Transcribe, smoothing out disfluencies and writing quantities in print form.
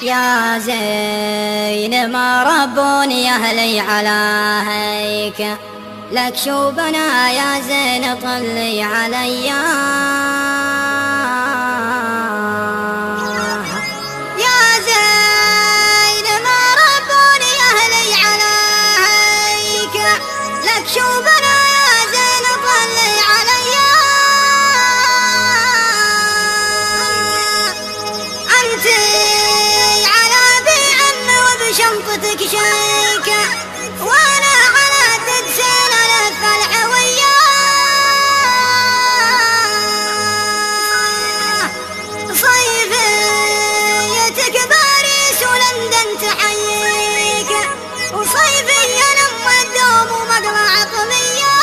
يا زين ما ربوني أهلي على هيك، لك شوبنا يا زين طلي علي. يا زين ما ربوني أهلي على هيك، لك شوبنا يا زين طلي علي. أنت شنطتك شيكة وانا على تدسين الف العوية. صيفيتك باريس ولندن تحييك، وصيفي لم الدوم ومقلع طمية.